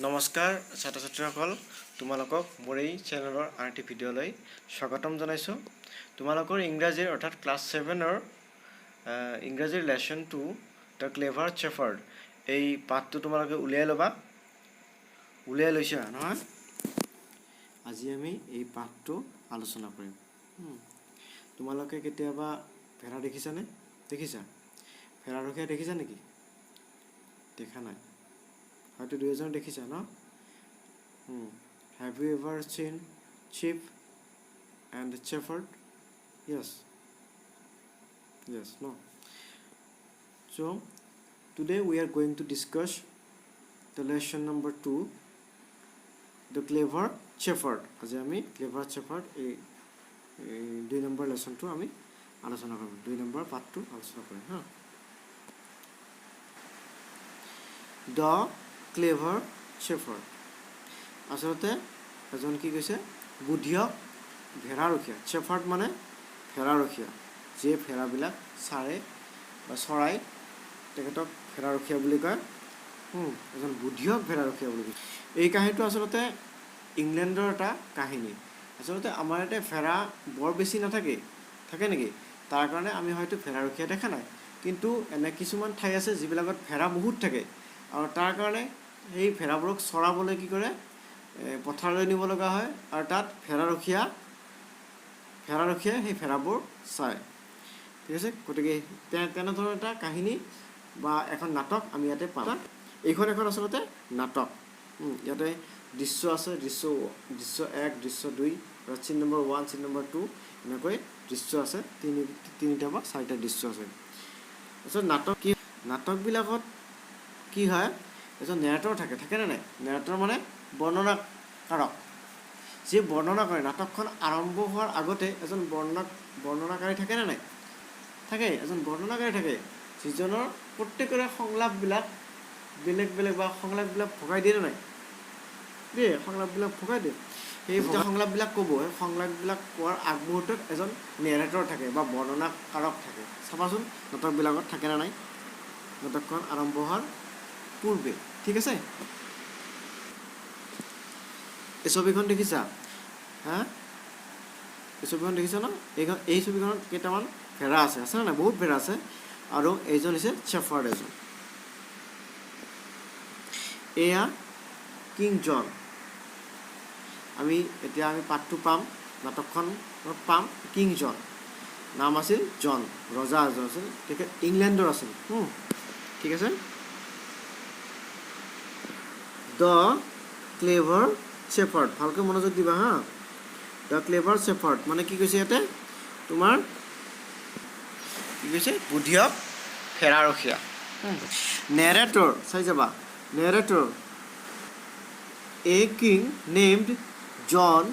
নমস্কাৰ ছাত্ৰ ছাত্ৰীসকল, তোমালোকক মোৰ এই চেনেলৰ আৰটি ভিডিঅ'লৈ স্বাগতম জনাইছোঁ। তোমালোকৰ ইংৰাজীৰ অৰ্থাৎ ক্লাছ 7ৰ ইংৰাজীৰ লেচন 2 দ্য ক্লেভাৰ শ্বেফাৰ্ড এই পাঠটো তোমালোকে উলিয়াই লৈছা নহয়? আজি আমি এই পাঠটো আলোচনা কৰিম। তোমালোকে কেতিয়াবা ভেড়া দেখিছানে? দেখিছা? ভেড়াৰখীয়া দেখিছা নেকি? দেখা নাই, হয়তো দুই এজন দেখিছা ন? Have you ever seen sheep and shepherd? Yes, no. So today we are going to discuss the lesson number 2, the clever shepherd. আজি আমি clever shepherd এই 2 নম্বৰ লেসনটো আমি আলোচনা কৰিম, 2 নম্বৰ পাঠটো আলোচনা কৰিম হা। The clever shepherd আচলতে এজন কি কৈছে বুদ্ধিয়ক ভেড়াৰখীয়া। shepherd মানে ভেড়াৰখীয়া, যে ভেড়াবিলাক চাৰে বা চৰাই তেখেতক ভেড়াৰখীয়া বুলি কয়। এজন বুদ্ধিয়ক ভেড়াৰখীয়া বুলি কয়। এই কাহিনীটো আচলতে ইংলেণ্ডৰ এটা কাহিনী। আচলতে আমাৰ ইয়াতে ভেড়া বৰ বেছি নাথাকে, থাকে নেকি? তাৰ কাৰণে আমি হয়তো ভেড়াৰখীয়া দেখা নাই, কিন্তু এনে কিছুমান ঠাই আছে যিবিলাকত ভেড়া বহুত থাকে, আৰু তাৰ কাৰণে সেই ভেড়াবোৰক চৰাবলৈ কি কৰে, পথাৰলৈ নিব লগা হয়, আৰু তাত ভেড়াৰখীয়া সেই ভেড়াবোৰ চায়। ঠিক আছে, গতিকে তেনেধৰণৰ এটা কাহিনী বা এখন নাটক আমি ইয়াতে পাম। এইখন এখন আচলতে নাটক। ইয়াতে দৃশ্য আছে, দৃশ্য 1, দৃশ্য 2, চিন নম্বৰ 1, চিন নম্বৰ 2, এনেকৈ দৃশ্য আছে, তিনিটা বা 4টা দৃশ্য আছে। তাৰপিছত নাটকবিলাকত কি হয়, এজন নেৰেটৰ থাকেনে নাই? নেৰেটৰ মানে বৰ্ণনাকাৰক, যি বৰ্ণনা কৰে। নাটকখন আৰম্ভ হোৱাৰ আগতে এজন বৰ্ণনাকাৰী থাকেনে নাই? থাকে, এজন বৰ্ণনাকাৰী থাকে, যিজনৰ প্ৰত্যেকৰে সংলাপবিলাক বেলেগ বেলেগ বা সংলাপবিলাক ভগাই দিয়ে নাই? দিয়ে, সংলাপবিলাক ভগাই দিয়ে। সেই সংলাপবিলাক ক'ব, সেই সংলাপবিলাক কোৱাৰ আগমুহূৰ্তত এজন নেৰেটৰ থাকে বা বৰ্ণনাকাৰক থাকে। চাবাচোন নাটকবিলাকত থাকেনে নাই, নাটকখন আৰম্ভ হোৱাৰ পূৰ্বে। ঠিক আছে, এই ছবিখন দেখিছা? এই ছবিখন দেখিছা ন? এই ছবিখনত কেইটামান ভেড়া আছে নাই? বহুত ভেড়া আছে, আৰু এইজন হৈছে শ্বেফাৰ্ড এজন। এয়া কিং জন। এতিয়া আমি পাঠটো পাম, নাটকখন পাম। কিং জন নাম আছিল জন, ৰজা এজন আছিল, তেখেত ইংলেণ্ডৰ আছিল। ঠিক আছে। দ্য ক্লেভাৰ শ্বেফাৰ্ড, ভালকৈ মনোযোগ দিবা হা। দ্য ক্লেভাৰ শ্বেফাৰ্ড মানে কি কৈছে ইয়াতে, তোমাৰ কি কৈছে, বুদ্ধিয়ক ভেড়াৰখীয়া। নেৰেটৰ চাই যাবা, নেৰেটৰ A king named John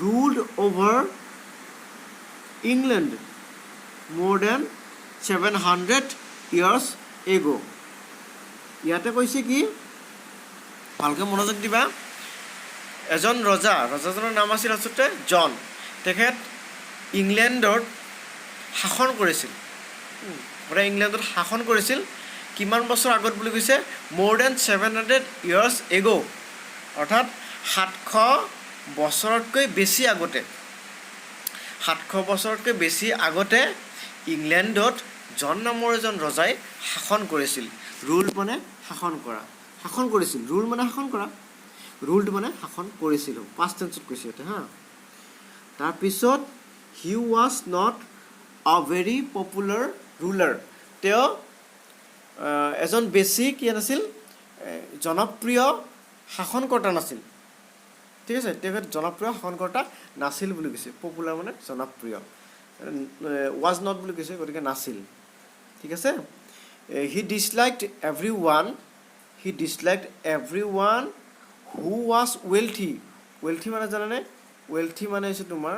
ruled over England more than 700 years ago. ইয়াতে কৈছে কি, ভালকৈ মনোযোগ দিবা। এজন ৰজাজনৰ নাম আছিল আচলতে জন। তেখেত ইংলেণ্ডত শাসন কৰিছিল। কিমান বছৰ আগত বুলি কৈছে? more than 700 years ago, অৰ্থাৎ 700 বছৰতকৈ বেছি আগতে ইংলেণ্ডত জন নামৰ এজন ৰজাই শাসন কৰিছিল। ৰুল মানে শাসন কৰা, শাসন কৰিছিল। ৰুল মানে শাসন কৰা, ৰুলড মানে শাসন কৰিছিল, পাষ্ট টেন্সত কৈছে ইয়াতে হা। তাৰপিছত he was not a very popular ruler, তেওঁ এজন বেছি কি নাছিল, জনপ্ৰিয় শাসনকৰ্তা নাছিল। ঠিক আছে, তেখেত জনপ্ৰিয় শাসনকৰ্তা নাছিল বুলি কৈছে। পপুলাৰ মানে জনপ্ৰিয়, ৱাজ নট বুলি কৈছে, গতিকে নাছিল। ঠিক আছে। হি ডিছলাইকড এভৰি ওৱান হু ৱাজ ৱেলথি। ৱেলথি মানে জানানে? ৱেলথি মানে হৈছে তোমাৰ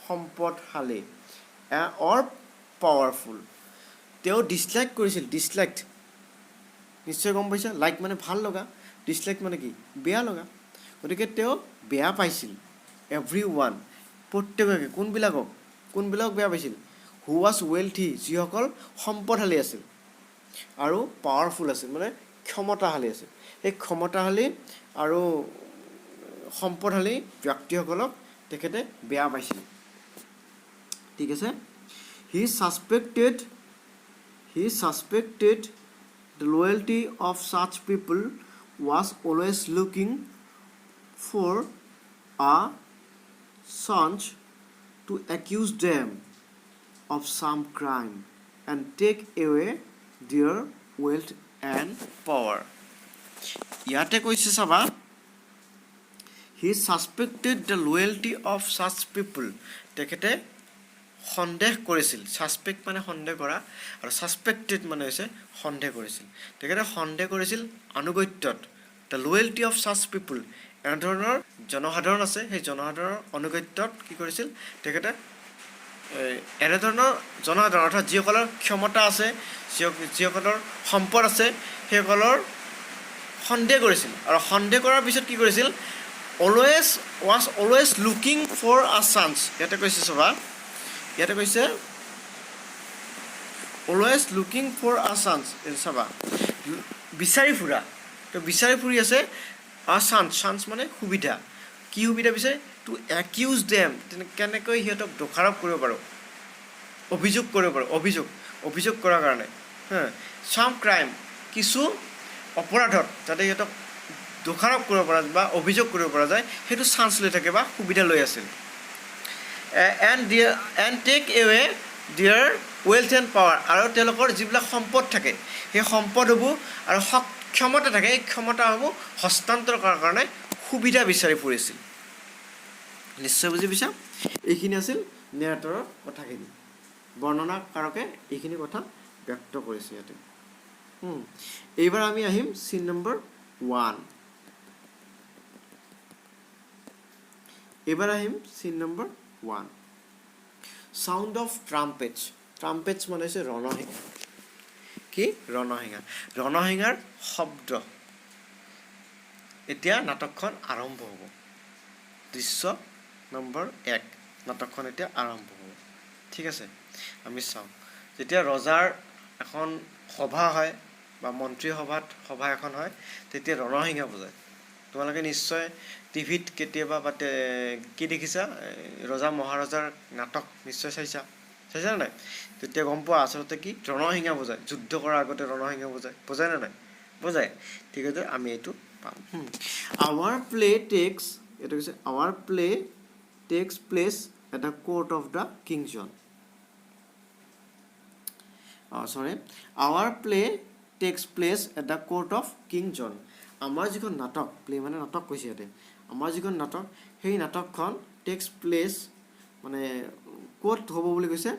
সম্পদশালী অৰ পাৱাৰফুল। তেওঁ ডিছলাইকড, নিশ্চয় গম পাইছা। লাইক মানে ভাল লগা, ডিছলাইক মানে কি, বেয়া লগা। গতিকে তেওঁ বেয়া পাইছিল এভৰি ওৱান, প্ৰত্যেককে। কোনবিলাকক বেয়া পাইছিল? হু ৱাজ ৱেলথি, যিসকল সম্পদশালী আছিল আৰু পাৱাৰফুল আছিল, মানে ক্ষমতাশালী আছিল সেই ক্ষমতাশালী আৰু সম্পদশালী ব্যক্তিসকলক তেখেতে বেয়া পাইছিল ঠিক আছে he suspected the loyalty of such people was always looking for a chance to accuse them of some crime and take away their wealth and power. ইয়াতে কৈছে চাবা he suspected the loyalty of such people তেখেতে সন্দেহ কৰিছিল suspect মানে সন্দেহ কৰা আৰু সাসপেক্টেড মানে হৈছে সন্দেহ কৰিছিল তেখেতে সন্দেহ কৰিছিল অনুগত্যত the loyalty of such people এনে ধৰণৰ জনসাধাৰণ আছে সেই জনসাধাৰণৰ অনুগত্যত কি কৰিছিল তেখেতে এনে ধৰণৰ জনসাধাৰণ অৰ্থাৎ যিসকলৰ ক্ষমতা আছে যিসকলৰ সম্পদ আছে সেইসকলৰ সন্দেহ কৰিছিল আৰু সন্দেহ কৰাৰ পিছত কি কৰিছিল was always looking for a chance ইয়াতে কৈছে চাবা ইয়াতে কৈছে always looking for a chance চাবা বিচাৰি ফুৰা তো বিচাৰি ফুৰি আছে a chance মানে সুবিধা কি সুবিধা বিচাৰে to accuse them কেনেকৈ হিহঁতক দোষাৰোপ কৰিব পাৰো অভিযোগ কৰিব পাৰো অভিযোগ কৰাৰ কাৰণে some crime কিছু অপৰাধত যাতে হিহঁতক দোষাৰোপ কৰিব পৰা বা অভিযোগ কৰিব পৰা যায় সেইটো চান্স লৈ থাকে বা সুবিধা লৈ আছিল and take away their wealth and power আৰু তেওঁলোকৰ যিবিলাক সম্পদ থাকে সেই সম্পদসমূহ আৰু ক্ষমতা থাকে এই ক্ষমতাসমূহ হস্তান্তৰ কৰাৰ কাৰণে সুবিধা বিচাৰি ফুৰিছিল নিশ্চয় বুজি পাইছা এইখিনি আছিল নেৰেটৰৰ কথাখিনি বৰ্ণনাকাৰকে এইখিনি কথা ব্যক্ত কৰিছে ইয়াতে এইবাৰ আমি আহিম সিন নম্বৰ 1 এবাৰ আহিম সিন নম্বৰ 1 সাউন্ড অফ ট্ৰাম্পেটছ মানে হৈছে ৰণহিঙা কি ৰণহিঙাৰ শব্দ এতিয়া নাটকখন আৰম্ভ হ'ব দৃশ্য নম্বৰ 1 নাটকখন এতিয়া আৰম্ভ হ'ব ঠিক আছে আমি চাওঁ যেতিয়া ৰজাৰ এখন সভা হয় বা মন্ত্ৰী সভা এখন হয় তেতিয়া ৰণহিঙা বজায় তোমালোকে নিশ্চয় টিভিত কেতিয়াবা বা কি দেখিছা ৰজা মহাৰজাৰ নাটক নিশ্চয় চাইছা নাই তেতিয়া গম পোৱা আচলতে কি ৰণহিঙা বজায় যুদ্ধ কৰাৰ আগতে ৰণহিঙা বজায় নে নাই বজায় ঠিক আছে আমি এইটো পাম our play takes place at the court of the King John our play takes place at the court of King John আমাৰ যিখন নাটক প্লে মানে নাটক কৈছে ইয়াতে আমাৰ যিখন নাটক সেই নাটকখন টেক্স প্লেচ মানে কোৰ্ট হ'ব বুলি কৈছে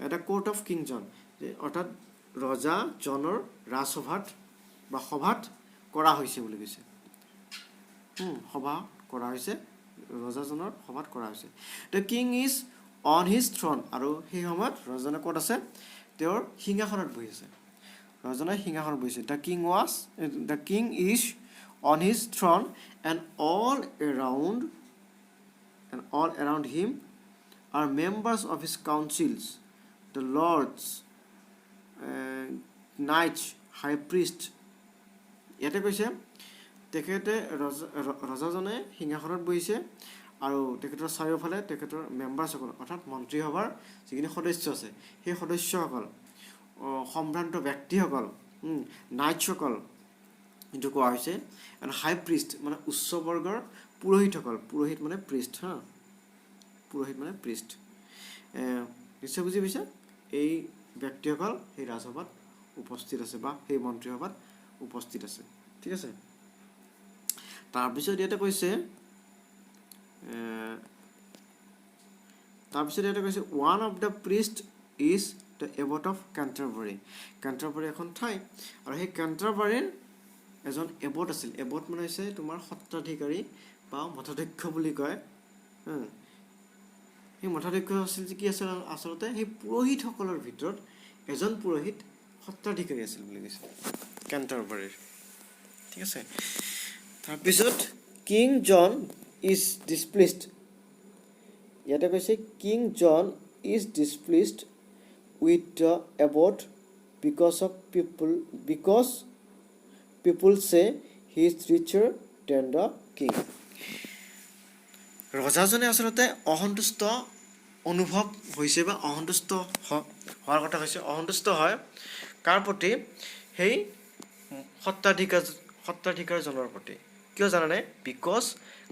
এটা কোৰ্ট অফ কিং জন অৰ্থাৎ ৰজা জনৰ ৰাজসভাত বা সভাত কৰা হৈছে বুলি কৈছে সভা কৰা হৈছে ৰজাজনৰ সভাত কৰা হৈছে the king is on his throne আৰু সেই সময়ত ৰজাজনে ক'ত আছে তেওঁৰ সিংহাসনত বহি আছে ৰজাজনে সিংহাসনত বহিছে the king is on his throne and all around him are members of his councils the lords knights high priest ইয়াতে কৈছে তেখেতে ৰজাজনে সিংহাসনত বহিছে আৰু তেখেতৰ চাৰিওফালে তেখেতৰ মেম্বাৰসকল অৰ্থাৎ মন্ত্ৰীসভাৰ যিখিনি সদস্য আছে সেই সদস্যসকল সম্ভ্ৰান্ত ব্যক্তিসকল নাইটসকল এইটো কোৱা হৈছে আৰু হাই প্ৰিষ্ট মানে উচ্চ বৰ্গৰ পুৰোহিতসকল পুৰোহিত মানে প্ৰিষ্ট নিশ্চয় বুজি পাইছা এই ব্যক্তিসকল সেই ৰাজসভাত উপস্থিত আছে বা সেই মন্ত্ৰীসভাত উপস্থিত আছে ঠিক আছে তাৰপিছত ইয়াতে কৈছে one of the priest is the abbot of Canterbury এখন ঠাই আৰু সেই কেণ্টাৰবাৰীৰ এজন এবট আছিল এবট মানে হৈছে তোমাৰ সত্ৰাধিকাৰী বা মঠাধ্যক্ষ বুলি কয় সেই মঠাধ্যক্ষ আছিল যে কি আছিল আচলতে সেই পুৰোহিতসকলৰ ভিতৰত এজন পুৰোহিত সত্ৰাধিকাৰী আছিল বুলি কৈছে কেণ্টাৰবাৰীৰ ঠিক আছে তাৰপিছত কিং জন ইজ ডিছপ্লিছড ইয়াতে কৈছে king John is displeased with the abbot because people say he is richer than the king. ৰজাজনে আচলতে অসন্তুষ্ট অনুভৱ হৈছে বা অসন্তুষ্ট হোৱাৰ কথা হৈছে, অসন্তুষ্ট হয় কাৰ প্ৰতি? সেই সত্ৰাধিকাৰজনৰ প্ৰতি। কিয় জানানে? বিকজ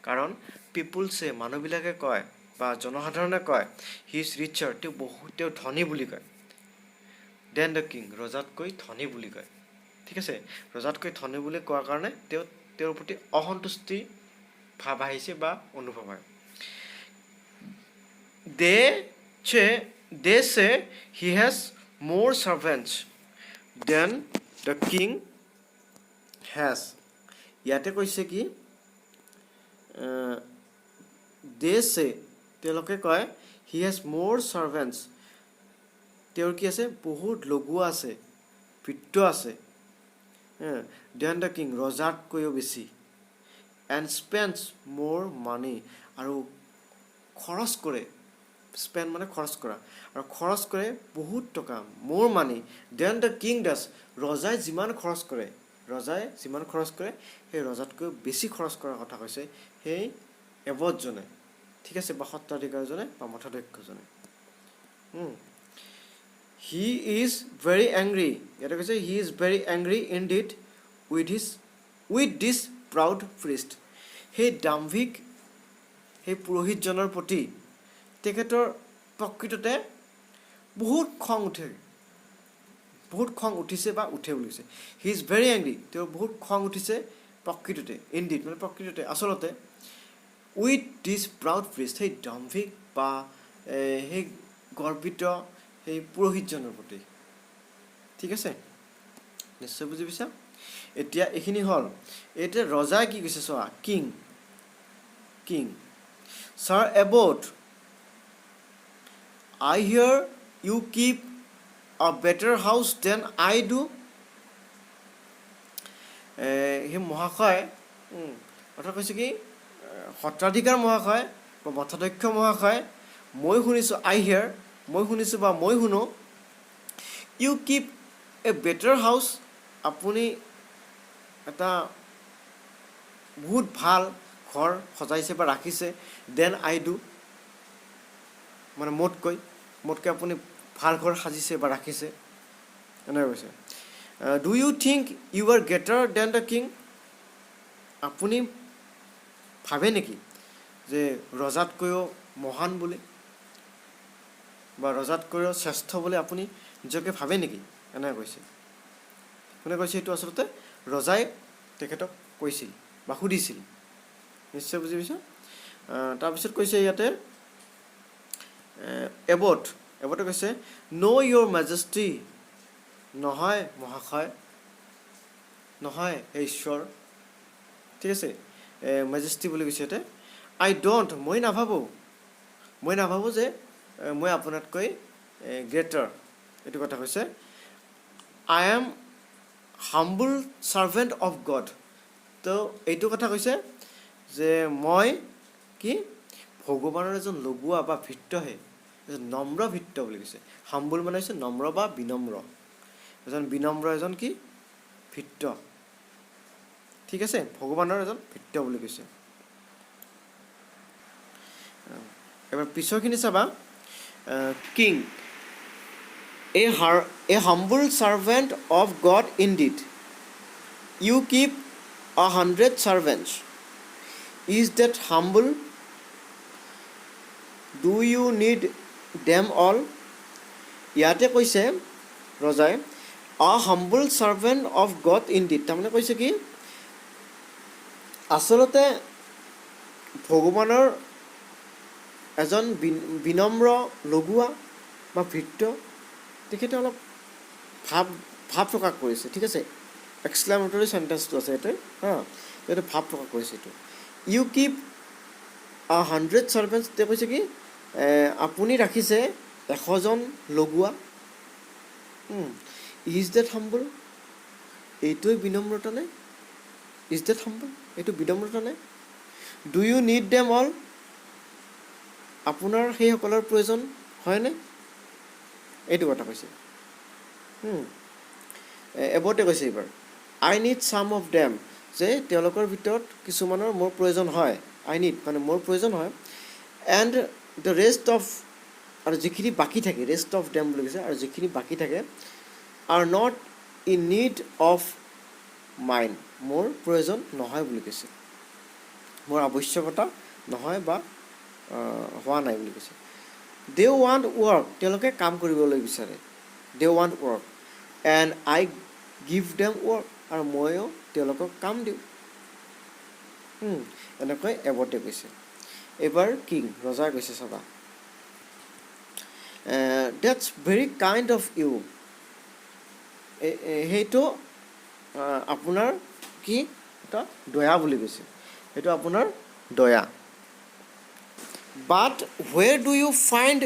কাৰণ পিপুলছে মানুহবিলাকে কয় বা জনসাধাৰণে কয় হি ইজ ৰিচাৰ তেওঁ ধনী বুলি কয়, দেন দ্য কিং ৰজাতকৈ ধনী বুলি কয়। ঠিক আছে, ৰজাতকৈ ধনী বুলি কোৱাৰ কাৰণে তেওঁৰ প্ৰতি অসন্তুষ্টি ভাৱ আহিছে বা অনুভৱ হয়। They say he has more servants than the king has. ইয়াতে কৈছে কি? They say তেওঁলোকে কয় he has more servants, তেওঁৰ কি আছে? বহুত লগুৱা আছে, ভৃত্য আছে, than the king ৰজাতকৈও বেছি, and spends more money আৰু খৰচ কৰে, স্পেণ্ড মানে খৰচ কৰা, আৰু খৰচ কৰে বহুত টকা, মোৰ মানি দেন দ্য কিং ডাজ ৰজাই যিমান খৰচ কৰে সেই ৰজাতকৈ বেছি খৰচ কৰাৰ কথা কৈছে সেই এবটজনে। ঠিক আছে, বা সত্ৰাধিকাৰজনে বা মঠাধ্যক্ষজনে। হি ইজ ভেৰি এংগ্ৰি, ইয়াতে কৈছে he is very angry indeed with this proud Priest. সেই দাম্ভিক সেই পুৰোহিতজনৰ প্ৰতি তেখেতৰ প্ৰকৃততে বহুত খং উঠিছে বা উঠে বুলি কৈছে। হি ইজ ভেৰি এংগ্ৰি, তেওঁৰ বহুত খং উঠিছে প্ৰকৃততে, ইনডিড মানে প্ৰকৃততে, আচলতে উইথ দিছ প্ৰাউড প্ৰিষ্ট সেই দাম্ভিক বা সেই গৰ্বিত সেই পুৰোহিতজনৰ প্ৰতি। ঠিক আছে, নিশ্চয় বুজি পাইছা? এতিয়া এইখিনি হ'ল। এতিয়া ৰজাই কি কৈছে চোৱা, king sir Abbott I hear you keep a better house than I do. সেই মহাশয় কথা কৈছে কি? সত্ৰাধিকাৰ মহাশয় বা মঠাধ্যক্ষ মহাশয়, মই শুনিছোঁ, আই হিয়াৰ মই শুনিছোঁ বা মই শুনো, you keep a better house আপুনি এটা বহুত ভাল ঘৰ সজাইছে বা ৰাখিছে, দেন আই ডু মানে মোতকৈ আপুনি ভাল ঘৰ সাজিছে বা ৰাখিছে, এনেকৈ কৈছে। Do you think you are greater than the king? আপুনি ভাবে নেকি যে ৰজাতকৈও মহান বুলি বা ৰজাতকৈও শ্ৰেষ্ঠ বুলি আপুনি নিজকে ভাবে নেকি? এনেকৈ কৈছে। কোনে কৈছে এইটো? আচলতে ৰজাই তেখেতক কৈছিল বা সুধিছিল। নিশ্চয় বুজি পাইছা? তাৰপিছত কৈছে ইয়াতে এবটে কৈছে ন' ইয়'ৰ মেজেষ্টি, নহয় মহাশয়, নহয় হে ঈশ্বৰ। ঠিক আছে, মেজেষ্টি বুলি কৈছে ইয়াতে। আই ডণ্ট মই নাভাবোঁ যে মই আপোনাতকৈ গ্ৰেটাৰ, এইটো কথা কৈছে। I am humble servant of god, তো এইটো কথা কৈছে যে মই কি ভগৱানৰ এজন লগুৱা বা ভৃত্যহে, নম্ৰ ভৃত্য বুলি কৈছে। হাম্বল মানে হৈছে নম্ৰ বা বিনম্ৰ, এজন কি ভৃত্য। ঠিক আছে, ভগৱানৰ এজন ভৃত্য বুলি কৈছে। এবাৰ পিছৰখিনি চাবা। King a humble servant of God indeed, you keep 100 servants, is that humble? Do you need them all? ইয়াতে কৈছে ৰজাই a humble servant of God indeed, তাৰমানে কৈছে কি আচলতে ভগৱানৰ এজন বিনম্ৰ লগুৱা বা ভৃত্য, তেখেতে অলপ ভাৱ প্ৰকাশ কৰিছে। ঠিক আছে, এক্সক্লেমেটৰী চেণ্টেঞ্চটো আছে ইয়াতে, ইয়াতে ভাৱ প্ৰকাশ কৰিছে এইটো। ইউ কিপ 100 servants, তেওঁ কৈছে কি আপুনি ৰাখিছে 100জন লগুৱা। ইজ ডেট হাম্বল? এইটোৱে বিনম্ৰতা নে? Is that humble? এইটো বিনম্ৰতা নে? Do you need them all? আপোনাৰ সেইসকলৰ প্ৰয়োজন হয়নে? এইটো কথা কৈছে। এবটে কৈছে এইবাৰ আই নিড ছাম অফ দেম, যে তেওঁলোকৰ ভিতৰত কিছুমানৰ মোৰ প্ৰয়োজন হয়, আই নিড মানে মোৰ প্ৰয়োজন হয়, এণ্ড দ্য ৰেষ্ট অফ, আৰু যিখিনি বাকী থাকে, ৰেষ্ট অফ দেম বুলি কৈছে, আৰু যিখিনি বাকী থাকে are not in need of mine, মোৰ প্ৰয়োজন নহয় বুলি কৈছে, মোৰ আৱশ্যকতা নহয় বা হোৱা নাই বুলি কৈছে। দে ৱান্ট ৱৰ্ক, তেওঁলোকে কাম কৰিবলৈ বিচাৰে, they want work, and I give them work, আৰু ময়ো তেওঁলোকক কাম দিওঁ। এনেকৈ এবতে কৈছে। এইবাৰ কিং, ৰজাই কৈছে চাবা, that's very kind of you, সেইটো আপোনাৰ কি এটা দয়া বুলি কৈছে, সেইটো আপোনাৰ দয়া। But where do you find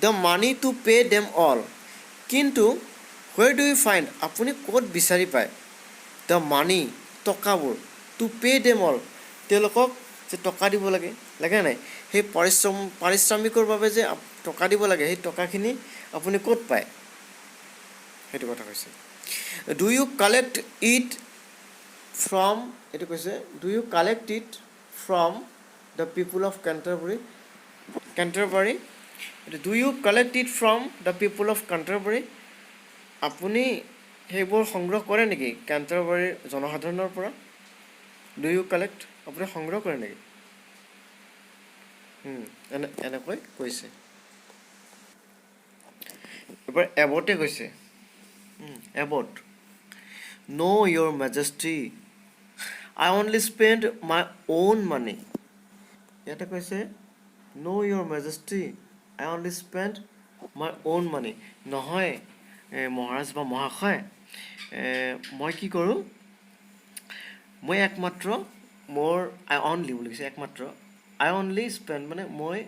the money to pay them all, কিন্তু হুৱেৰ ডু ইউ ফাইণ্ড, আপুনি ক'ত বিচাৰি পায়, দ্য মানি, টকাবোৰ, টু পে দেম অল, তেওঁলোকক যে টকা দিব লাগে, লাগে নাই, সেই পাৰিশ্ৰমিকৰ বাবে যে টকা দিব লাগে, সেই টকাখিনি আপুনি ক'ত পায়, সেইটো কথা কৈছে। Do you collect it from, এইটো কৈছে, do you collect it from the people of Canterbury, do you collect it from the people of Canterbury, আপুনি সেইবোৰ সংগ্ৰহ কৰে নেকি কেণ্টাৰবাৰীৰ জনসাধাৰণৰ পৰা, ডু ইউ কালেক্ট, আপুনি সংগ্ৰহ কৰে নেকি, এনেকৈ কৈছে। এবাৰ এবতে কৈছে, abbot, no' your majesty, I only spend my own money, ইয়াতে কৈছে no' your majesty, I only spend my own money, নহয় মহাৰাজ বা মহাশয়, মই কি কৰোঁ, মই একমাত্ৰ মোৰ, আই অনলি বুলি কৈছে, একমাত্ৰ, আই অনলি স্পেণ্ড মানে মই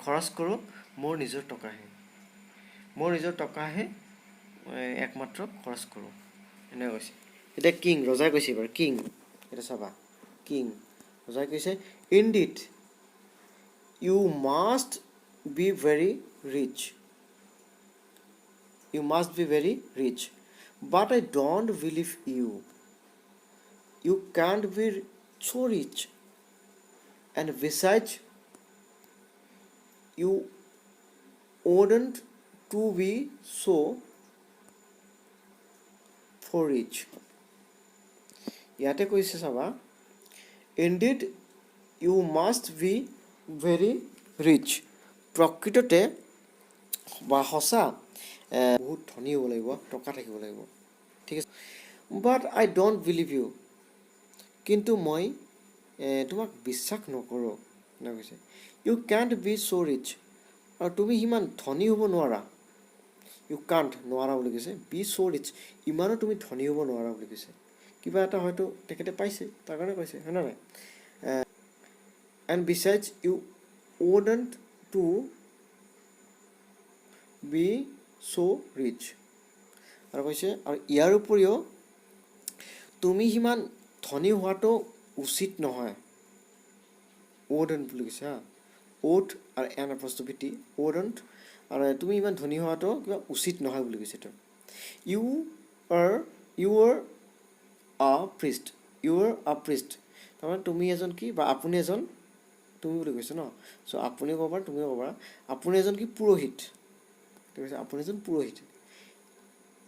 খৰচ কৰোঁ মোৰ নিজৰ টকাহে, মোৰ নিজৰ টকাহে একমাত্ৰ খৰচ কৰোঁ, এনেকৈ কৈছে। এতিয়া কিং, ৰজাই কৈছে এইবাৰ কিং, এতিয়া চাবা কিং, ৰজাই কৈছে, indeed you must be very rich, you must be very rich, but I don't believe you, you can't be so rich, and besides you oughtn't to be so for rich, ইয়াতে কৈছে চাবা, indeed you must be very rich, প্ৰকৃততে বা সঁচা বহুত ধনী হ'ব লাগিব, টকা থাকিব লাগিব, ঠিক আছে, বাট আই ডণ্ট বিলিভ ইউ, কিন্তু মই তোমাক বিশ্বাস নকৰোঁ, এনে কৈছে। ইউ কেণ্ট বি চ' ৰিচ, আৰু তুমি সিমান ধনী হ'ব নোৱাৰা, ইউ কাণ্ট, নোৱাৰা বুলি কৈছে, বি চ' ৰিচ, ইমানো তুমি ধনী হ'ব নোৱাৰা বুলি কৈছে, কিবা এটা হয়তো তেখেতে পাইছে তাৰ কাৰণে কৈছে, হয় নে নাই, and besides you oughtn't to be so' rich, আৰু কৈছে, আৰু ইয়াৰ উপৰিও তুমি সিমান ধনী হোৱাটো উচিত নহয়, ওডণ্ট বুলি কৈছে হা, ওড আৰু এন এপষ্ট্ৰফি টি, ওডণ্ট, আৰু তুমি ইমান ধনী হোৱাটো কিবা উচিত নহয় বুলি কৈছে তেওঁ। ইউ আৰ আ প্ৰিষ্ট, ইউ আৰ আ প্ৰিষ্ট, তাৰমানে তুমি এজন কি, বা আপুনি এজন, তুমি বুলি কৈছে ন, চ' আপুনিও ক'ব পাৰা তুমিও ক'ব পাৰা, আপুনি এজন কি পুৰোহিত, ঠিক আছে, আপুনি এজন পুৰোহিত,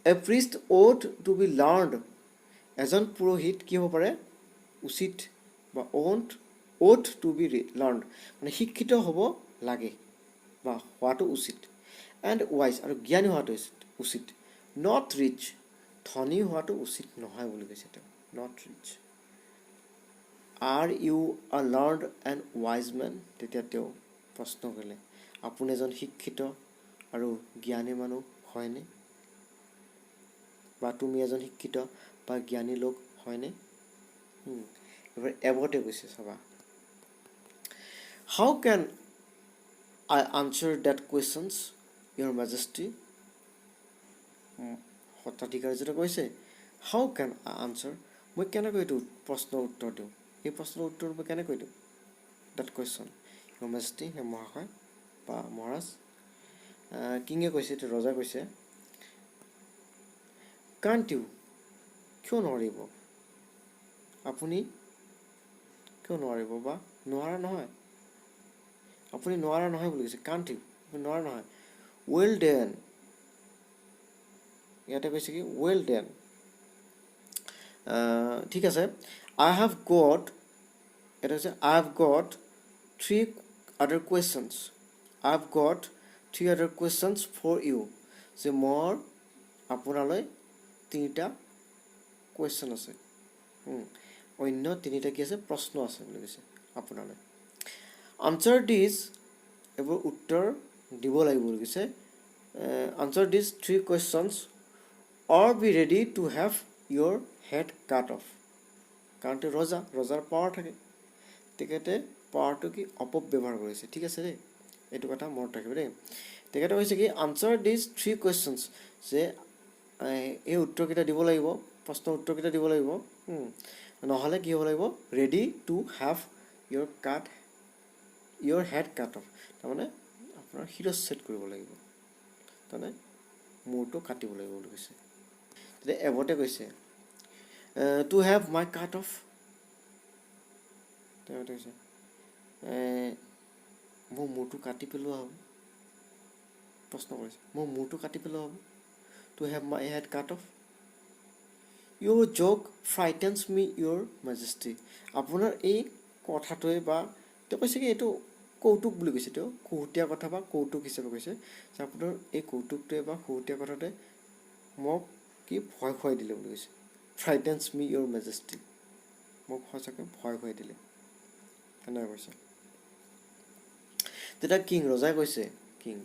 এ প্ৰিষ্ট অ'ট টু বি লাৰ্ণড, এজন পুৰোহিত কি হ'ব পাৰে, উচিত, বা অ'ট টু বি লাৰ্ণড, মানে শিক্ষিত হ'ব লাগে বা হোৱাটো উচিত, এণ্ড ৱাইজ, আৰু জ্ঞানী হোৱাটো উচিত, নট ৰিচ, ধনী হোৱাটো উচিত নহয় বুলি কৈছে তেওঁ, নট ৰিচ, আৰ ইউ আ লাৰ্ণড এণ্ড ৱাইজ মেন, তেতিয়া তেওঁ প্ৰশ্ন কৰিলে, আপুনি এজন শিক্ষিত আৰু জ্ঞানী মানুহ হয়নে, বা তুমি এজন শিক্ষিত বা জ্ঞানী লোক হয়নে, এবাৰ এবতে কৈছে চাবা, how can I answer that questions your majesty, সত্ৰাধিকাৰী যেটা কৈছে, হাউ কেন আই আনচাৰ, মই কেনেকৈ এইটো প্ৰশ্নৰ উত্তৰ দিওঁ, এই প্ৰশ্নৰ উত্তৰ মই কেনেকৈ দিওঁ, ডেট কুৱেশ্যন ইয়'ৰ মেজেষ্টি, হে মহাশয় বা মহাৰাজ, কিঙে কৈছে, এইটো ৰজাই কৈছে, কাণ্ট ইউ কিয় নোৱাৰিব আপুনি কিয় নোৱাৰিব বা নোৱাৰা নহয় আপুনি নোৱাৰা নহয় বুলি কৈছে কাণ্ট ইউ আপুনি নোৱাৰা নহয় ৱেল ডেন ইয়াতে কৈছে কি ৱেল ডেন ঠিক আছে আই হেভ গট এটা হৈছে আই have gut 3 other questions I have got 3 other questions for you যে মোৰ আপোনালৈ 3টা কুৱেশ্যন আছে অন্য 3টা কি আছে প্ৰশ্ন আছে বুলি কৈছে আপোনালৈ আনচাৰ দিছ এইবোৰ উত্তৰ দিব লাগিব বুলি কৈছে answer this 3 questions or be ready to have your head cut off কাৰণ ৰজাৰ পাৱাৰ থাকে তেখেতে পাৱাৰটো কি অপব্যৱহাৰ কৰিছে ঠিক আছে দেই এইটো কথা মনত ৰাখিব দেই তেখেতে কৈছে কি আনচাৰ দিছ 3 questions যে এই উত্তৰকেইটা দিব লাগিব প্ৰশ্নৰ উত্তৰকেইটা দিব লাগিব নহ'লে কি হ'ব লাগিব ready to have your head cut off তাৰমানে আপোনাৰ শিৰচ্ছেদ কৰিব লাগিব তাৰমানে মূৰটো কাটিব লাগিব বুলি কৈছে তেতিয়া এবতে কৈছে to have my cut off তেওঁতে কৈছে মোৰ মূৰটো কাটি পেলোৱা হ'ব প্ৰশ্ন কৰিছে মোৰ মূৰটো কাটি পেলোৱা হ'ব to have my head cut off your joke frightens মি ইউৰ মেজেষ্টি আপোনাৰ এই কথাটোৱে বা তেওঁ কৈছে কি এইটো কৌতুক বুলি কৈছে তেওঁ খুহুতীয়া কথা বা কৌতুক হিচাপে কৈছে যে আপোনাৰ এই কৌতুকটোৱে বা খুহুতীয়া কথাটোৱে মোক কি ভয় খুৱাই দিলে বুলি কৈছে ফ্ৰাইটেনছ মি ইউৰ মেজেষ্টি মোক সঁচাকৈ ভয় খুৱাই দিলে কেনেকৈ কৈছে তেতিয়া কিং ৰজাই কৈছে কিং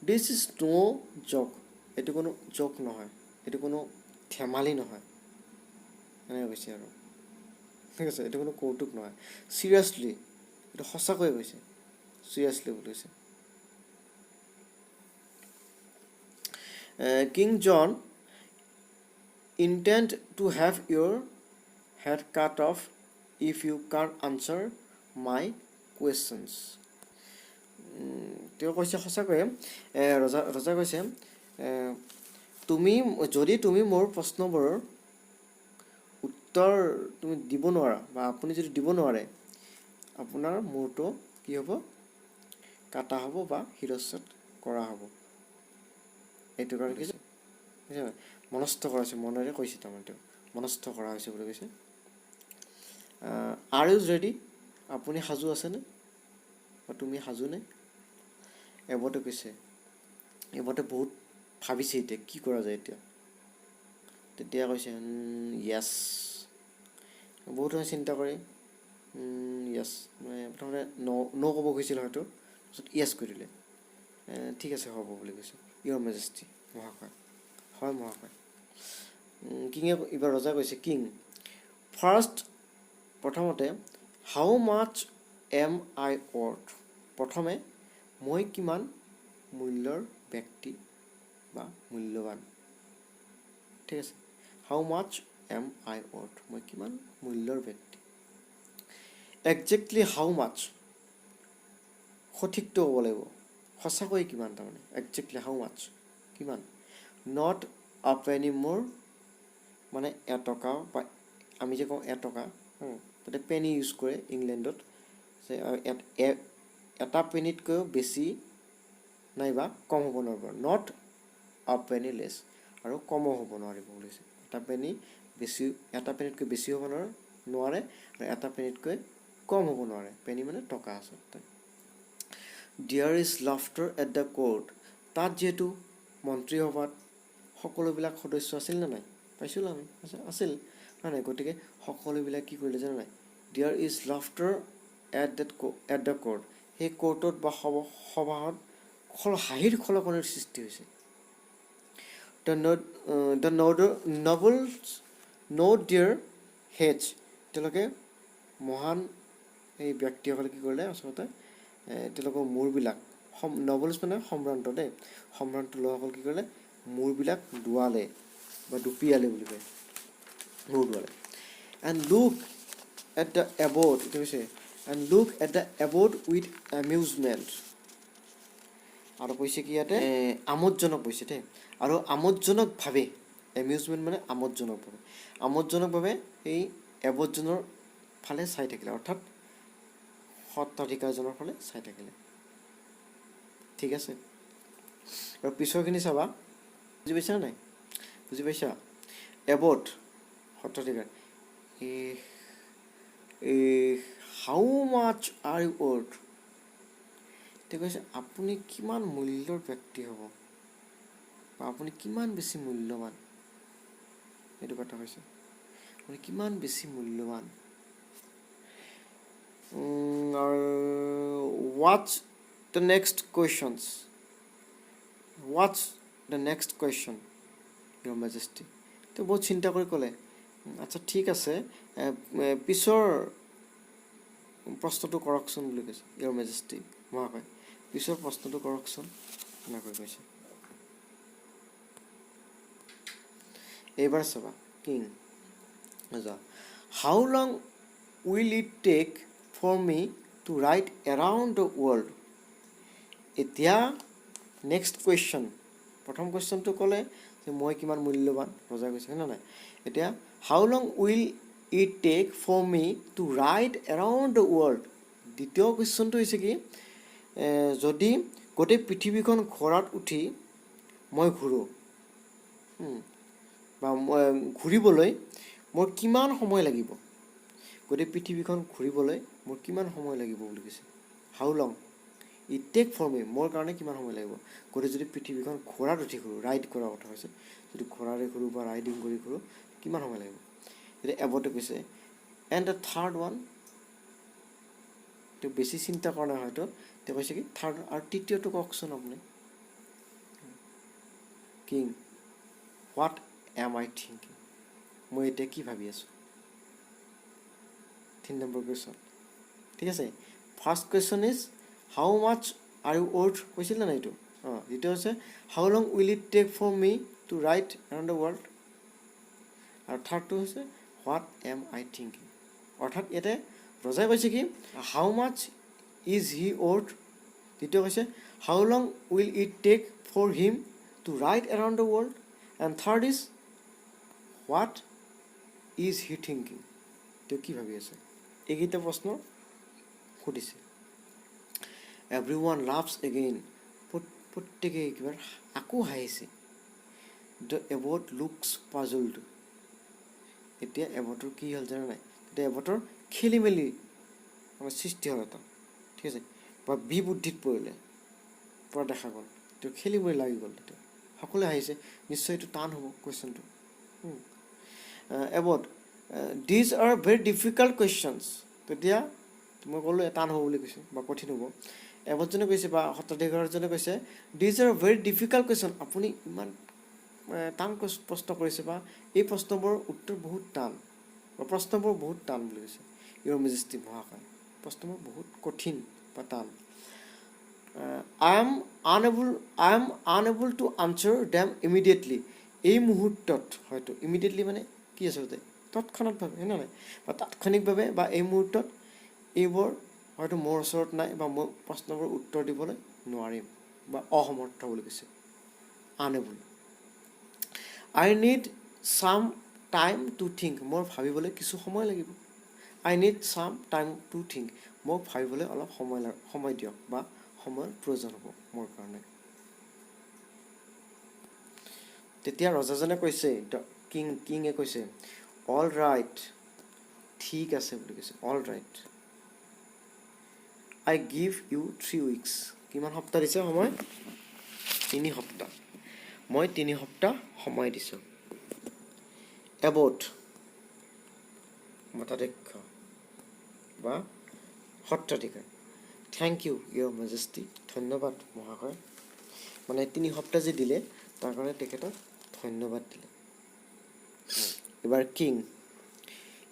দিছ ইজ ন' জক এইটো কোনো জক নহয় এইটো কোনো ধেমালি নহয় এনেকৈ কৈছে আৰু ঠিক আছে এইটো কোনো কৌতুক নহয় চিৰিয়াছলি এইটো সঁচাকৈ কৈছে চিৰিয়াছলি বুলি কৈছে king John intend to have your head cut off if you can't answer my questions তেওঁ কৈছে সঁচাকৈয়ে ৰজা কৈছে যদি তুমি মোৰ প্ৰশ্নবোৰৰ উত্তৰ তুমি দিব নোৱাৰা বা আপুনি যদি দিব নোৱাৰে আপোনাৰ মূৰটো কি হ'ব কাটা হ'ব বা শিৰচ্ছেদ কৰা হ'ব এইটো কাৰণে কৈছে মনস্থ কৰাইছে মনেৰে কৈছে তাৰমানে তেওঁ মনস্থ কৰা হৈছে বুলি কৈছে আৰ ইউ ৰেডি আপুনি সাজু আছেনে বা তুমি সাজুনে এবতে কৈছে এবতে বহুত ভাবিছে এতিয়া কি কৰা যায় এতিয়া তেতিয়া কৈছে য়েছ বহুত সময় চিন্তা কৰি য়েছ মানে প্ৰথমতে ন' ক'ব খুজিছিল হয়তো তাৰপিছত য়েছ কৰি দিলে ঠিক আছে হ'ব বুলি কৈছে ইয়ৰ মেজেষ্টি মহাশয় হয় মহাশয় কিঙে এইবাৰ ৰজা কৈছে কিং ফাৰ্ষ্ট প্ৰথমতে how much M I worth প্ৰথমে মই কিমান মূল্যৰ ব্যক্তি বা মূল্যৱান ঠিক আছে how much M I worth মই কিমান মূল্যৰ ব্যক্তি একজেক্টলি হাউ মাছ সঠিকটো হ'ব লাগিব সঁচাকৈ কিমান তাৰমানে একজেক্টলি হাউ মাছ কিমান নট আ পেনি মোৰ মানে এটকা বা আমি যে কওঁ এটকা তাতে পেনি ইউজ কৰে ইংলেণ্ডত যে এটা পেনিতকৈও বেছি নাইবা কম হ'ব নোৱাৰিব নট আ পেনি লেছ আৰু কমো হ'ব নোৱাৰিব বুলিছে এটা পেনিতকৈ বেছি হ'ব নোৱাৰে আৰু এটা পেনিতকৈ কম হ'ব নোৱাৰে পেনি মানে টকা আচলতে there is laughter at the court তাত যিহেতু মন্ত্ৰীসভাত সকলোবিলাক সদস্য আছিল নে নাই পাইছিলোঁ আমি আছিল নাই নাই গতিকে সকলোবিলাক কি কৰিলে জানে নাই there is laughter at the court সেই কোৰ্টত বা সভাত হাঁহিৰ খলকনিৰ সৃষ্টি হৈছে the nobles nod their heads তেওঁলোকে মহান এই ব্যক্তিসকলে কি কৰিলে আচলতে তেওঁলোকৰ মূৰবিলাক নবলছ মানে সম্ভ্ৰান্ত দেই সম্ভ্ৰান্ত লোকসকল কি কৰিলে মূৰবিলাক দুৱালে বা দুপিয়ালে বুলি কয় মূৰ দুৱালে and look at the abbot এইটো হৈছে and look at the abbot with amusement আৰু কৈছে কি ইয়াতে আমোদজনক কৈছে দেই আৰু আমোদজনকভাৱে এমিউজমেণ্ট মানে আমোদজনকভাৱে, আমোদজনকভাৱে এই এবৰ্ডজনৰ ফালে চাই থাকিলে, অৰ্থাৎ সত্ৰাধিকাৰজনৰ ফালে চাই থাকিলে। ঠিক আছে, আৰু পিছৰখিনি চাবা, বুজি পাইছা নাই? বুজি পাইছা? এবৰ্ড সত্ৰাধিকাৰ, how much are you worth? তেওঁ কৈছে আপুনি কিমান মূল্যৰ ব্যক্তি হ'ব, বা আপুনি কিমান বেছি মূল্যৱান, এইটো কথা কৈছে। আপুনি কিমান বেছি মূল্যৱান। What's the next questions? What's the next question, Your Majesty? তো বহুত চিন্তা কৰি ক'লে, আচ্ছা ঠিক আছে, পিছৰ প্ৰশ্নটো কৰকচোন বুলি কৈছে। Your Majesty, মহাশয়, পিছৰ প্ৰশ্নটো কৰকচোন, এনেকৈ কৈছে। এইবাৰ চাবা, king, how long will it take for me to ride around the world? এতিয়া নেক্সট কুৱেশ্যন, প্ৰথম কুৱেশ্যনটো ক'লে যে মই কিমান মূল্যৱান, ৰজাই কৈছে হয়নে নাই? এতিয়া how long will it take for me to ride around the world, দ্বিতীয় কুৱেশ্যনটো হৈছে কি, যদি গোটেই পৃথিৱীখন ঘোঁৰাত উঠি মই ঘূৰোঁ, বা ঘূৰিবলৈ মোৰ কিমান সময় লাগিব, গোটেই পৃথিৱীখন ঘূৰিবলৈ মোৰ কিমান সময় লাগিব বুলি কৈছে। How long it take for মি, মোৰ কাৰণে কিমান সময় লাগিব, গোটেই যদি পৃথিৱীখন ঘোঁৰাত উঠি ঘূৰোঁ, ৰাইড কৰাৰ কথা হৈছে, যদি ঘোঁৰাৰে ঘূৰোঁ বা ৰাইডিং কৰি ঘূৰোঁ কিমান সময় লাগিব। এতিয়া এবৰ্ডে কৈছে এণ্ড দ্য থাৰ্ড ওৱান, তেওঁ বেছি চিন্তা কৰা নাই হয়তো, তেওঁ কৈছে কি থাৰ্ড, আৰু তৃতীয়টো কওকচোন আপুনি। King, what am I thinking, মই এতিয়া কি ভাবি আছোঁ। 3 নম্বৰ কুৱেশ্যন, ঠিক আছে। First question is how much are you worth, কৈছিলে নাই এইটো? দ্বিতীয় হৈছে how long will it take for me to ride around the world, আৰু থাৰ্ডটো হৈছে হোৱাট এম আই থিংকিং। অৰ্থাৎ ইয়াতে ৰজাই কৈছে কি how much is he worth, দ্বিতীয় কৈছে how long will it take for him to ride around the world, and third is what is he thinking, তেওঁ কি ভাবি আছে। এইকেইটা প্ৰশ্ন সুধিছে। এভৰি ওৱান লাভছ এগেইন, প্ৰত্যেকে একেবাৰে আকৌ হাঁহিছে। দ্য এবৰ্ড লুকছ পাজলড, এতিয়া এবৰ্ডৰ কি হ'ল জানা নাই? এতিয়া এবৰ্ডৰ খেলি মেলি সৃষ্টি হ'ল এটা, ঠিক আছে, বা বিবুদ্ধিত পৰিলে, পৰা দেখা গ'ল, তেওঁ খেলি মেলি লাগি গ'ল। তেতিয়া সকলোৱে হাঁহিছে, নিশ্চয় এইটো টান হ'ব কুৱেশ্যনটো। Abbot these are very difficult questions, তেতিয়া মই ক'লোঁ টান হ'ব বুলি কৈছে বা কঠিন হ'ব। এবৰ্ডজনে কৈছে বা সত্ৰাধিকাৰজনে কৈছে these are very difficult question, আপুনি ইমান টান প্ৰশ্ন কৰিছে, বা এই প্ৰশ্নবোৰৰ উত্তৰ বহুত টান, বা প্ৰশ্নবোৰ বহুত টান বুলি কৈছে। ইয়ৰ মেজেষ্টি, মহাশয়, প্ৰশ্নবোৰ বহুত কঠিন বা টান। I am unable to answer them immediately, এই মুহূৰ্তত হয়তো, ইমিডিয়েটলি মানে কি আচলতে তৎক্ষণাৎভাৱে, হয় নাই, বা তাৎক্ষণিকভাৱে, বা এই মুহূৰ্তত এইবোৰ হয়তো মোৰ ওচৰত নাই, বা মই প্ৰশ্নবোৰ উত্তৰ দিবলৈ নোৱাৰিম, বা অসমৰ্থ বুলি কৈছে। আনএবল, আই নিড চাম টাইম টু থিংক, মোৰ ভাবিবলৈ কিছু সময় লাগিব। আই নিড চাম টাইম টু থিংক, মোক ভাবিবলৈ অলপ সময় দিয়ক, বা সময়ৰ প্ৰয়োজন হ'ব মোৰ কাৰণে। তেতিয়া ৰজাজনে কৈছে, কিঙে কৈছে অল ৰাইট, ঠিক আছে বুলি কৈছে, অল ৰাইট, আই গিভ ইউ 3 weeks, কিমান সপ্তাহ দিছে সময়? 3 সপ্তাহ, মই 3 সপ্তাহ সময় দিছোঁ। এবৰ্ড, মতাধ্যক্ষ বা সত্ৰাধিকাৰ, থেংক ইউ ইয়ৰ মেজেষ্টি, ধন্যবাদ মহাশয়, মানে 3 সপ্তাহ যে দিলে তাৰ কাৰণে তেখেতক ধন্যবাদ দিলে। এবাৰ king,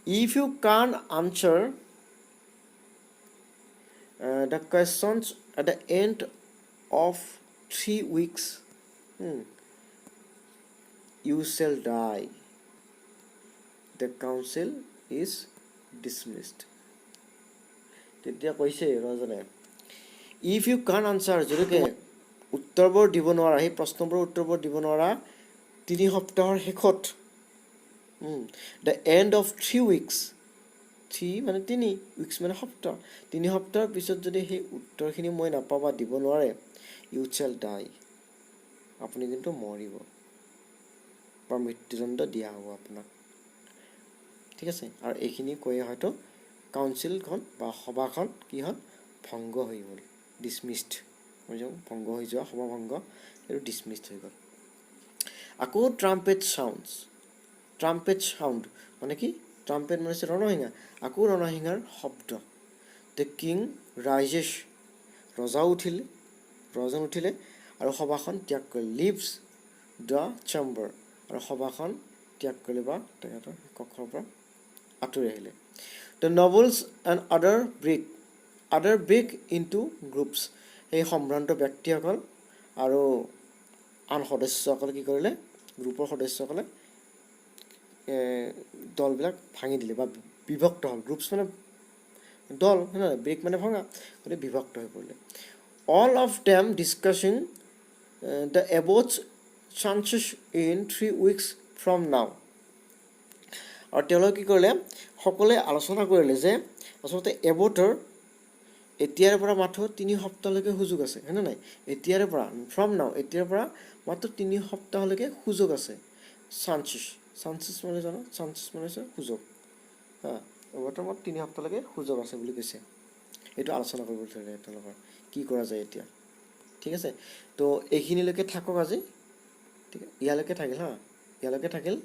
if you can answer the questions at the end of 3 weeks, you shall die. The council is dismissed. তেতিয়া কৈছে ৰজানে, ইফ ইউ কান আনচাৰ, যদিকে উত্তৰবোৰ দিব নোৱাৰা, সেই প্ৰশ্নবোৰৰ উত্তৰবোৰ দিব নোৱাৰা 3 সপ্তাহৰ শেষত দ্য এণ্ড অফ 3 weeks 3 মানে 3 weeks মানে সপ্তাহ 3 সপ্তাহৰ পিছত যদি সেই উত্তৰখিনি মই নাপাওঁ বা দিব নোৱাৰে ইউ শ্বেল ডাই আপুনি কিন্তু মৰিব বা মৃত্যুদণ্ড দিয়া হ'ব আপোনাক ঠিক আছে আৰু এইখিনি কৈয়ে হয়তো কাউন্সিলখন বা সভাখন কি হ'ল ভংগ হৈ গ'ল ডিছমিছড ভংগ হৈ যোৱা সভা ভংগ আৰু ডিছমিছড হৈ গ'ল আকৌ ট্ৰাম্পেট চাউণ্ড মানে কি ট্ৰাম্পেট মানে হৈছে ৰণসিঙা আকৌ ৰণসিঙাৰ শব্দ দ্য কিং ৰাইজেছ ৰজাও উঠিলে আৰু সভাখন ত্যাগ কৰিলে লিভছ দ্য চেম্বাৰ আৰু সভাখন ত্যাগ কৰিলে বা তেখেতৰ কক্ষৰ পৰা আঁতৰি আহিলে the nobles and other break into groups সেই সম্ভ্ৰান্ত ব্যক্তিসকল আৰু আন সদস্যসকলে কি কৰিলে গ্ৰুপৰ সদস্যসকলে দলবিলাক ভাঙি দিলে বা বিভক্ত হ'ল গ্ৰুপছ মানে দল হয় নহয় ব্ৰেক মানে ভঙা গতিকে বিভক্ত হৈ পৰিলে all of them discussing the abbot's chances in 3 weeks from now আৰু তেওঁলোকে কি কৰিলে সকলোৱে আলোচনা কৰিলে যে আচলতে এব'টৰ এতিয়াৰ পৰা মাত্ৰ 3 সপ্তাহলৈকে সুযোগ আছে হয়নে নাই এতিয়াৰ পৰা ফ্ৰম নাও এতিয়াৰ পৰা মাত্ৰ 3 সপ্তাহলৈকে সুযোগ আছে চান্সেছ মানে জানো চান্সেছ মানে হৈছে সুযোগ এব'টৰ মাত্ৰ 3 সপ্তাহলৈকে সুযোগ আছে বুলি কৈছে এইটো আলোচনা কৰিব বিচাৰিলে তেওঁলোকৰ কি কৰা যায় এতিয়া ঠিক আছে তো এইখিনিলৈকে থাকক আজি ঠিক ইয়ালৈকে থাকিল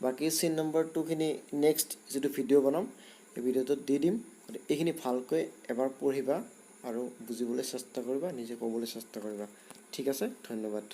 বাকী চিন নম্বৰ 2খিনি নেক্সট যিটো ভিডিঅ' বনাম এই ভিডিঅ'টোত দি দিম এইখিনি ভালকৈ এবাৰ পঢ়িবা আৰু বুজিবলৈ চেষ্টা কৰিবা নিজে ক'বলৈ চেষ্টা কৰিবা ঠিক আছে ধন্যবাদ